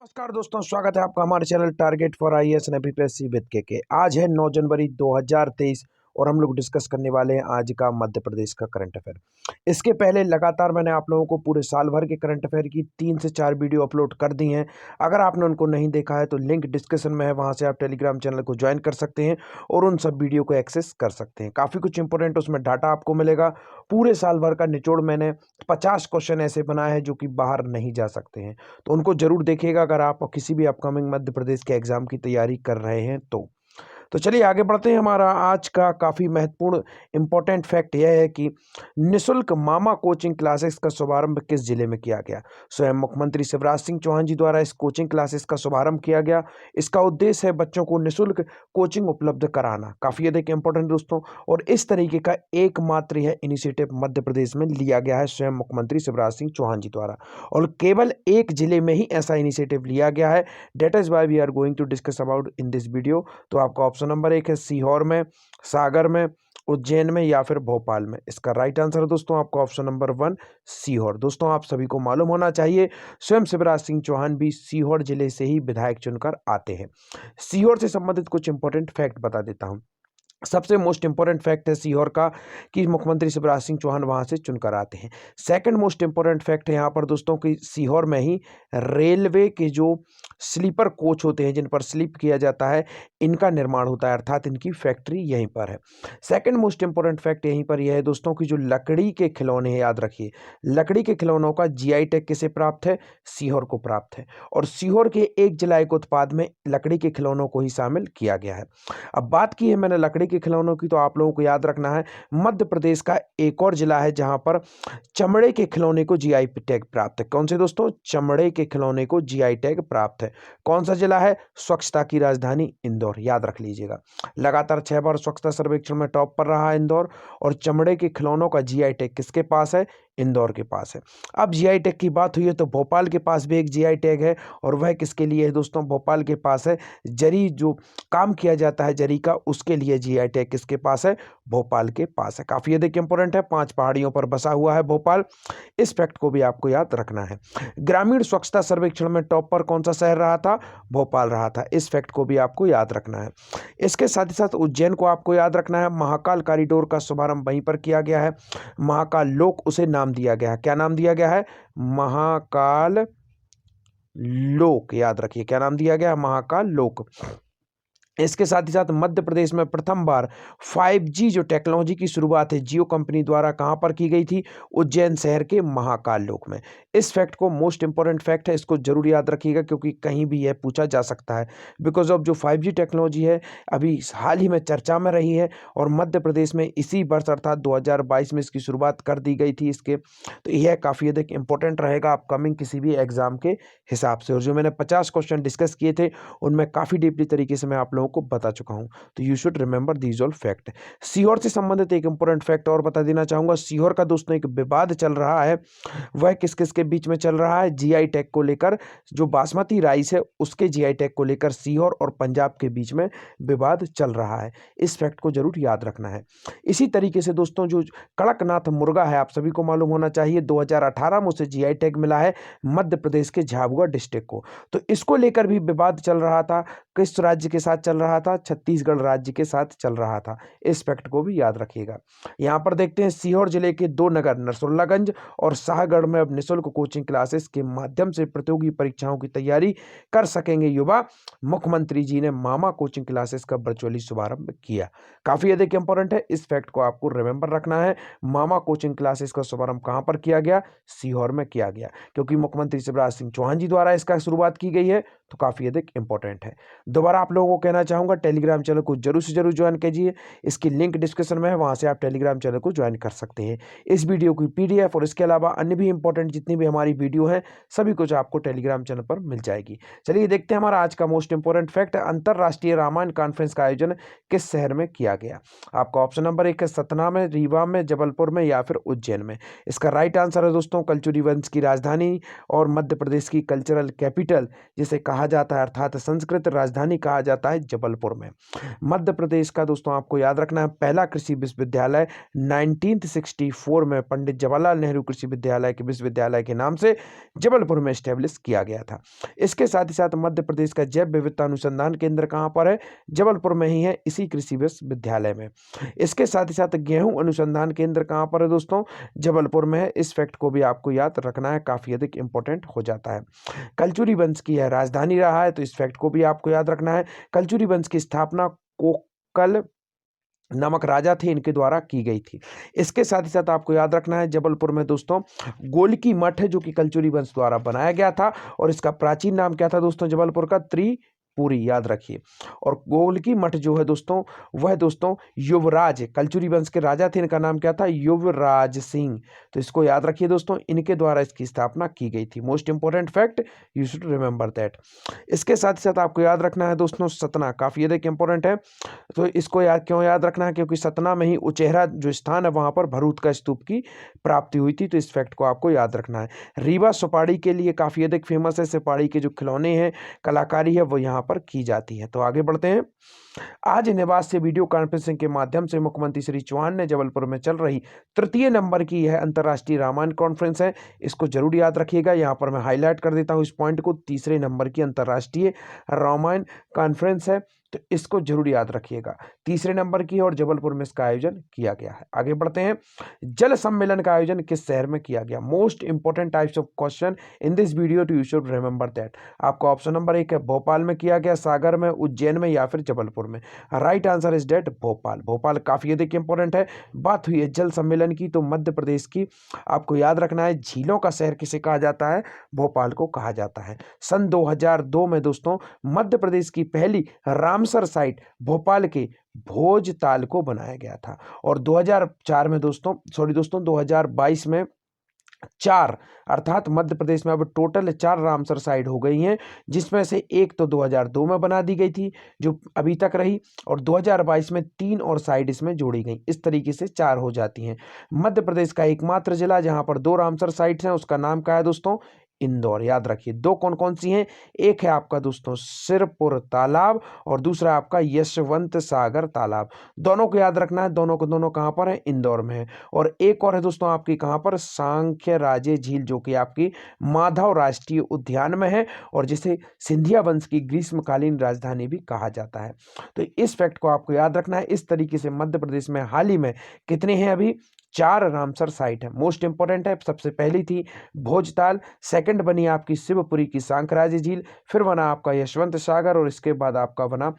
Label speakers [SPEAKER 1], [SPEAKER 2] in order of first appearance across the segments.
[SPEAKER 1] नमस्कार दोस्तों, स्वागत है आपका हमारे channel target for IAS and MPSC with के। आज है 9 जनवरी 2023 और हम लोग डिस्कस करने वाले हैं आज का मध्य प्रदेश का करंट अफेयर। इसके पहले लगातार मैंने आप लोगों को पूरे साल भर के करंट अफेयर की 3 से 4 वीडियो अपलोड कर दी हैं। अगर आपने उनको नहीं देखा है तो लिंक डिस्क्रिप्शन में है, वहां से आप टेलीग्राम चैनल को ज्वाइन कर सकते हैं और उन सब वीडियो को एक्सेस कर सकते हैं। काफ़ी कुछ इंपॉर्टेंट उसमें डाटा आपको मिलेगा। पूरे साल भर का निचोड़ मैंने 50 क्वेश्चन ऐसे बनाए हैं जो कि बाहर नहीं जा सकते हैं, तो उनको जरूर देखिएगा अगर आप किसी भी अपकमिंग मध्य प्रदेश के एग्जाम की तैयारी कर रहे हैं तो चलिए आगे बढ़ते हैं। हमारा आज का काफ़ी महत्वपूर्ण इंपॉर्टेंट फैक्ट यह है कि निशुल्क मामा कोचिंग क्लासेस का शुभारंभ किस जिले में किया गया। स्वयं मुख्यमंत्री शिवराज सिंह चौहान जी द्वारा इस कोचिंग क्लासेस का शुभारंभ किया गया। इसका उद्देश्य है बच्चों को निशुल्क कोचिंग उपलब्ध कराना। काफ़ी अधिक इंपॉर्टेंट दोस्तों, और इस तरीके का एकमात्र यह इनिशिएटिव मध्य प्रदेश में लिया गया है स्वयं मुख्यमंत्री शिवराज सिंह चौहान जी द्वारा, और केवल एक जिले में ही ऐसा इनिशिएटिव लिया गया है। That is why we are going to discuss about in this video. तो आपका ऑप्शन नंबर 1 है सीहोर में, सागर में, उज्जैन में या फिर भोपाल में। इसका राइट आंसर है दोस्तों आपका ऑप्शन नंबर 1 सीहोर। दोस्तों आप सभी को मालूम होना चाहिए स्वयं शिवराज सिंह चौहान भी सीहोर जिले से ही विधायक चुनकर आते हैं। सीहोर से संबंधित कुछ इंपॉर्टेंट फैक्ट बता देता हूं। सबसे मोस्ट इंपॉर्टेंट फैक्ट है सीहोर का कि मुख्यमंत्री शिवराज सिंह चौहान वहां से चुनकर आते हैं। सेकंड मोस्ट इंपॉर्टेंट फैक्ट है यहाँ पर दोस्तों कि सीहोर में ही रेलवे के जो स्लीपर कोच होते हैं जिन पर स्लीप किया जाता है, इनका निर्माण होता है, अर्थात इनकी फैक्ट्री यहीं पर है। सेकंड मोस्ट इंपॉर्टेंट फैक्ट यहीं पर यह है दोस्तों कि जो लकड़ी के खिलौने हैं, याद रखिए लकड़ी के खिलौनों का जीआई टैग किसे प्राप्त है, सीहोर को प्राप्त है, और सीहोर के 1 जुलाई के उत्पाद में लकड़ी के खिलौनों को ही शामिल किया गया है। अब बात की है मैंने लकड़ी के खिलौनों की, तो आप लोगों को याद रखना है मध्य प्रदेश का एक और जिला है जहां पर चमड़े के खिलौने को जीआई टैग प्राप्त है। कौन से दोस्तों? चमड़े के खिलौने को जीआई टैग प्राप्त है। कौन सा जिला है? स्वच्छता की राजधानी इंदौर, याद रख लीजिएगा। लगातार 6 बार स्वच्छता सर्वेक्षण में टॉप पर रहा इंदौर, और चमड़े के खिलौनों का जीआई टैग किसके पास है? इंदौर के पास है। अब जीआई टैग की बात हुई है तो भोपाल के पास भी एक जीआई टैग है, और वह किसके लिए है दोस्तों? भोपाल के पास है जरी, जो काम किया जाता है जरी का, उसके लिए जीआई टैग किसके पास है? भोपाल के पास है। काफी अधिक इंपॉर्टेंट है, 5 पहाड़ियों पर बसा हुआ है भोपाल। इस फैक्ट को भी आपको याद रखना है। ग्रामीण स्वच्छता सर्वेक्षण में टॉप पर कौन सा शहर रहा था? भोपाल रहा था। इस फैक्ट को भी आपको याद रखना है। इसके साथ ही साथ उज्जैन को आपको याद रखना है। महाकाल कॉरिडोर का शुभारंभ वहीं पर किया गया है। महाकाल लोक उसे नाम दिया गया है। क्या नाम दिया गया है? महाकाल लोक, याद रखिए क्या नाम दिया गया? महाकाल लोक। इसके साथ ही साथ मध्य प्रदेश में प्रथम बार 5G जो टेक्नोलॉजी की शुरुआत है जियो कंपनी द्वारा कहां पर की गई थी? उज्जैन शहर के महाकाल लोक में। इस फैक्ट को मोस्ट इंपॉर्टेंट फैक्ट है, इसको जरूर याद रखिएगा क्योंकि कहीं भी यह पूछा जा सकता है। बिकॉज ऑफ जो 5G टेक्नोलॉजी है अभी हाल ही में चर्चा में रही है, और मध्य प्रदेश में इसी वर्ष अर्थात 2022 में इसकी शुरुआत कर दी गई थी इसके, तो यह काफ़ी अधिक इंपॉर्टेंट रहेगा अपकमिंग किसी भी एग्जाम के हिसाब से। और जो मैंने 50 क्वेश्चन डिस्कस किए थे उनमें काफ़ी डीपली तरीके से मैं आप लोगों को बता चुका हूं, तो you should remember these all fact. Sehore से संबंधित एक इंपॉर्टेंट फैक्ट और बता देना चाहूंगा। सीहोर का दोस्तों एक विवाद चल रहा है, वह किस किस के बीच में चल रहा है? जीआई टैग को लेकर, जो बासमती राइस है उसके जीआई टैग को लेकर सीहोर और पंजाब के बीच में विवाद चल रहा है। इस फैक्ट को जरूर याद रखना है। इसी तरीके से दोस्तों जो कड़कनाथ मुर्गा है, आप सभी को मालूम होना चाहिए 2018 में उसे जीआई टैग मिला है मध्य प्रदेश के झाबुआ डिस्ट्रिक्ट को, तो इसको लेकर भी विवाद चल रहा था। किस राज्य के साथ चल रहा था? छत्तीसगढ़ राज्य के साथ चल रहा था। इस फैक्ट को भी याद रखिएगा। यहां पर देखते हैं सीहोर जिले के 2 नगर नरसुल्लागंज और शाहगढ़ में अब निःशुल्क कोचिंग क्लासेस के माध्यम से प्रतियोगी परीक्षाओं की तैयारी कर सकेंगे युवा। मुख्यमंत्री जी ने मामा कोचिंग क्लासेस का वर्चुअली शुभारंभ किया। काफी अधिक इंपॉर्टेंट है, इस फैक्ट को आपको रिमेंबर रखना है। मामा कोचिंग क्लासेस का शुभारंभ कहां पर किया गया? सीहोर में किया गया, क्योंकि मुख्यमंत्री शिवराज सिंह चौहान जी द्वारा इसका शुरुआत की गई है, तो काफी अधिक इंपॉर्टेंट है। दोबारा आप लोगों को कहना चाहूंगा टेलीग्राम चैनल को जरूर से जरूर ज्वाइन कीजिए। इसकी लिंक डिस्क्रिप्शन में है, वहां से आप टेलीग्राम चैनल को ज्वाइन कर सकते हैं। इस वीडियो की पीडीएफ और इसके अलावा अन्य भी इंपॉर्टेंट जितनी भी हमारी वीडियो है सभी कुछ आपको टेलीग्राम चैनल पर मिल जाएगी। चलिए देखते हैं हमारा आज का मोस्ट इंपॉर्टेंट फैक्ट। अंतरराष्ट्रीय रामायण कॉन्फ्रेंस का आयोजन किस शहर में किया गया? आपका ऑप्शन नंबर 1 है सतना में, रीवा में, जबलपुर में या फिर उज्जैन में। इसका राइट आंसर है दोस्तों कलचुरी वंश की राजधानी और मध्य प्रदेश की कल्चरल कैपिटल जिसे कहा जाता है, अर्थात संस्कृत राजधानी कहा जाता है, जबलपुर में। मध्य प्रदेश का दोस्तों आपको याद रखना है पहला कृषि विश्वविद्यालय 1964 में पंडित जवाहरलाल नेहरू कृषि विश्वविद्यालय के नाम से जबलपुर में स्टैब्लिश किया गया था। इसके साथ ही साथ मध्य प्रदेश का जैव विविधता अनुसंधान केंद्र कहाँ पर है? जबलपुर में ही है, इसी कृषि विश्वविद्यालय में। इसके साथ ही साथ गेहूं अनुसंधान केंद्र कहाँ पर है दोस्तों? जबलपुर में है। इस फैक्ट को भी आपको याद रखना है, काफी अधिक इंपॉर्टेंट हो जाता है। कलचुरी वंश की है राजधानी रहा है, तो इस फैक्ट को भी आपको याद रखना है। कलचुरी वंश की स्थापना कोकल नामक राजा थे, इनके द्वारा की गई थी। इसके साथ ही साथ आपको याद रखना है जबलपुर में दोस्तों गोलकी मठ है, जो कि कलचुरी वंश द्वारा बनाया गया था, और इसका प्राचीन नाम क्या था दोस्तों? जबलपुर का त्रिपुरी, याद रखिए। और गोलकी मठ जो है दोस्तों, वह दोस्तों युवराज, कलचुरी वंश के राजा थे, इनका नाम क्या था? युवराज सिंह। तो इसको याद रखिए दोस्तों, इनके द्वारा इसकी स्थापना की गई थी। Most important fact, you should remember that. इसके साथ ही साथ आपको याद रखना है दोस्तों सतना, काफी अधिक इंपॉर्टेंट है। तो इसको क्यों याद रखना है? क्योंकि सतना में ही उचेहरा जो स्थान है, वहां पर भरूच का स्तूप की प्राप्ति हुई थी, तो इस फैक्ट को आपको याद रखना है। रीवा सुपारी के लिए काफी अधिक फेमस है। सुपारी के जो खिलौने हैं, कलाकारी है, वो यहाँ पर की जाती है। तो आगे बढ़ते हैं। आज निवास से वीडियो कॉन्फ्रेंसिंग के माध्यम से मुख्यमंत्री श्री चौहान ने जबलपुर में चल रही तृतीय नंबर की यह अंतर्राष्ट्रीय रामायण कॉन्फ्रेंस है, इसको जरूर याद रखिएगा। यहाँ पर मैं हाईलाइट कर देता हूँ इस पॉइंट को, तीसरे नंबर की अंतर्राष्ट्रीय रामायण कॉन्फ्रेंस है, तो इसको जरूर याद रखिएगा। तीसरे नंबर की, और जबलपुर में इसका आयोजन किया गया है। आगे बढ़ते हैं। जल सम्मेलन का आयोजन किस शहर में किया गया? Most important types of question in this video, to you should remember that. आपका ऑप्शन नंबर 1 है भोपाल में किया गया, सागर में, उज्जैन में, या फिर जबलपुर में। Right answer is that Bhopal. Bhopal काफी अधिक इंपॉर्टेंट है। बात हुई है जल सम्मेलन की, तो मध्य प्रदेश की आपको याद रखना है, झीलों का शहर किसे कहा जाता है? भोपाल को कहा जाता है। सन 2002 में दोस्तों मध्य प्रदेश की पहली रामसर साइट भोपाल के भोजताल को बनाया गया था, और 2004 में दोस्तों 2022 में 4, अर्थात मध्य प्रदेश में अब टोटल 4 रामसर साइट हो गई हैं, जिसमें से एक तो 2002 में बना दी गई थी, जो अभी तक रही, और 2022 में 3 और साइट इसमें जोड़ी गई। इस तरीके से 4 हो जाती हैं। मध्य प्रदेश का एकमात्र जिला जहां पर 2 रामसर साइट्स हैं, उसका नाम क्या है दोस्तों? इंदौर। याद रखिए। 2 कौन कौन सी हैं? एक है आपका दोस्तों सिरपुर तालाब, और दूसरा आपका यशवंत सागर तालाब। दोनों को याद रखना है, दोनों को दोनों कहां पर है? इंदौर में है। और एक और है दोस्तों आपकी कहां पर? सांख्य राजे झील, जो कि आपकी माधव राष्ट्रीय उद्यान में है, और जिसे सिंधिया वंश की ग्रीष्मकालीन राजधानी भी कहा जाता है। तो इस फैक्ट को आपको याद रखना है। इस तरीके से मध्य प्रदेश में हाल ही में कितने हैं? अभी 4 रामसर साइट है। मोस्ट इंपोर्टेंट है। सबसे पहली थी भोजताल, सेकंड बनी आपकी शिवपुरी की सांकराजी झील, फिर बना आपका यशवंत सागर, और इसके बाद आपका बना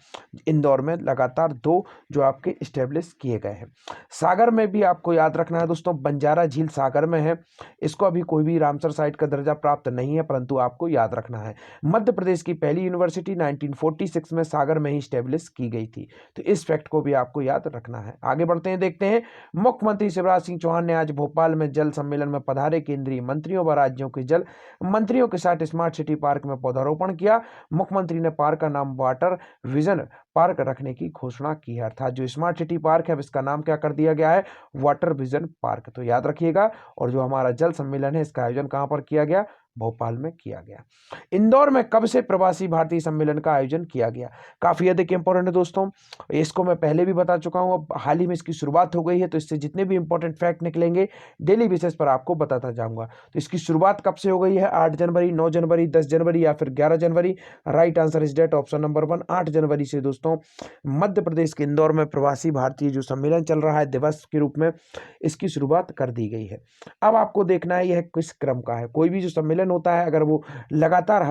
[SPEAKER 1] इंदौर में लगातार 2 जो आपके स्टेब्लिश किए गए हैं। सागर में भी आपको याद रखना है दोस्तों, बंजारा झील सागर में है। इसको अभी कोई भी रामसर साइट का दर्जा प्राप्त नहीं है, परंतु आपको याद रखना है। मध्य प्रदेश की पहली यूनिवर्सिटी 1946 में सागर में ही स्टेब्लिश की गई थी, तो इस फैक्ट को भी आपको याद रखना है। आगे बढ़ते हैं, देखते हैं। मुख्यमंत्री शिवराज सिंह चौहान ने आज भोपाल में जल सम्मेलन में पधारे केंद्रीय मंत्रियों व राज्यों के जल मंत्रियों के साथ स्मार्ट सिटी पार्क में पौधारोपण किया। मुख्यमंत्री ने पार्क का नाम वाटर विजन पार्क रखने की घोषणा की है, अर्थात जो स्मार्ट सिटी पार्क है इसका नाम क्या कर दिया गया है? Water vision park. तो याद रखिएगा। और जो हमारा जल सम्मेलन है, इसका आयोजन कहां पर किया गया? भोपाल में किया गया। इंदौर में कब से प्रवासी भारतीय सम्मेलन का आयोजन किया गया? काफी अधिक इंपॉर्टेंट है दोस्तों, इसको मैं पहले भी बता चुका हूं, अब हाल ही में इसकी शुरुआत हो गई है, तो इससे जितने भी इंपॉर्टेंट फैक्ट निकलेंगे डेली बेसिस पर आपको बताता जाऊंगा। तो इसकी शुरुआत कब से हो गई है? 8 जनवरी, 9 जनवरी, 10 जनवरी, या फिर 11 जनवरी? Right answer is date option number 1, 8 जनवरी से दोस्तों मध्य प्रदेश के इंदौर में प्रवासी भारतीय जो सम्मेलन चल रहा है दिवस के रूप में, इसकी शुरुआत कर दी गई है। अब आपको देखना है यह किस क्रम का है। कोई भी जो सम्मेलन होता है, अगर वो लगातार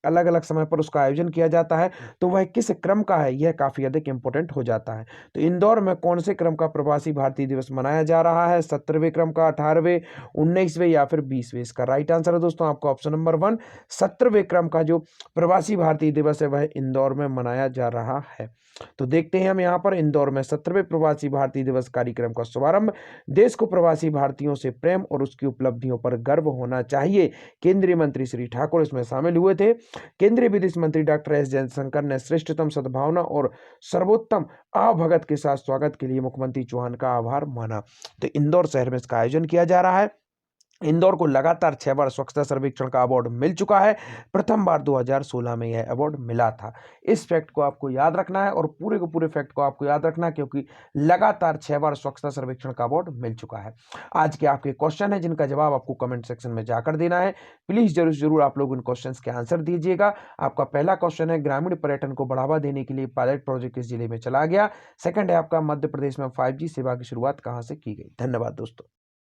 [SPEAKER 1] अलग अलग समय पर उसका आयोजन किया जाता है, तो वह किस क्रम का है, यह काफी अधिक इंपॉर्टेंट हो जाता है। तो इंदौर में कौन से क्रम का प्रवासी भारतीय दिवस मनाया जा रहा है? 17वें क्रम का, 18वें, 19वें, या फिर 20वें? इसका राइट आंसर है दोस्तों आपका ऑप्शन नंबर 1, 17वें क्रम का जो प्रवासी भारतीय दिवस है वह इंदौर में मनाया जा रहा है। तो देखते हैं हम यहाँ पर इंदौर में 17वें प्रवासी भारतीय दिवस कार्यक्रम का शुभारंभ। देश को प्रवासी भारतीयों से प्रेम और उसकी उपलब्धियों पर गर्व होना चाहिए। केंद्रीय मंत्री श्री ठाकुर इसमें शामिल हुए थे। केंद्रीय विदेश मंत्री डॉक्टर एस जयशंकर ने श्रेष्ठतम सद्भावना और सर्वोत्तम आवभगत के साथ स्वागत के लिए मुख्यमंत्री चौहान का आभार माना। तो इंदौर शहर में इसका आयोजन किया जा रहा है। इंदौर को लगातार 6 बार स्वच्छता सर्वेक्षण का अवार्ड मिल चुका है। प्रथम बार 2016 में यह अवार्ड मिला था। इस फैक्ट को आपको याद रखना है और पूरे के पूरे फैक्ट को आपको याद रखना है, क्योंकि लगातार 6 बार स्वच्छता सर्वेक्षण का अवार्ड मिल चुका है। आज के आपके क्वेश्चन है जिनका जवाब आपको कमेंट सेक्शन में जाकर देना है। प्लीज जरूर से जरूर आप लोग इन क्वेश्चन के आंसर दीजिएगा। आपका पहला क्वेश्चन है, ग्रामीण पर्यटन को बढ़ावा देने के लिए पायलट प्रोजेक्ट किस जिले में चला गया। सेकंड है आपका, मध्य प्रदेश में 5G सेवा की शुरुआत कहां से की गई। धन्यवाद दोस्तों।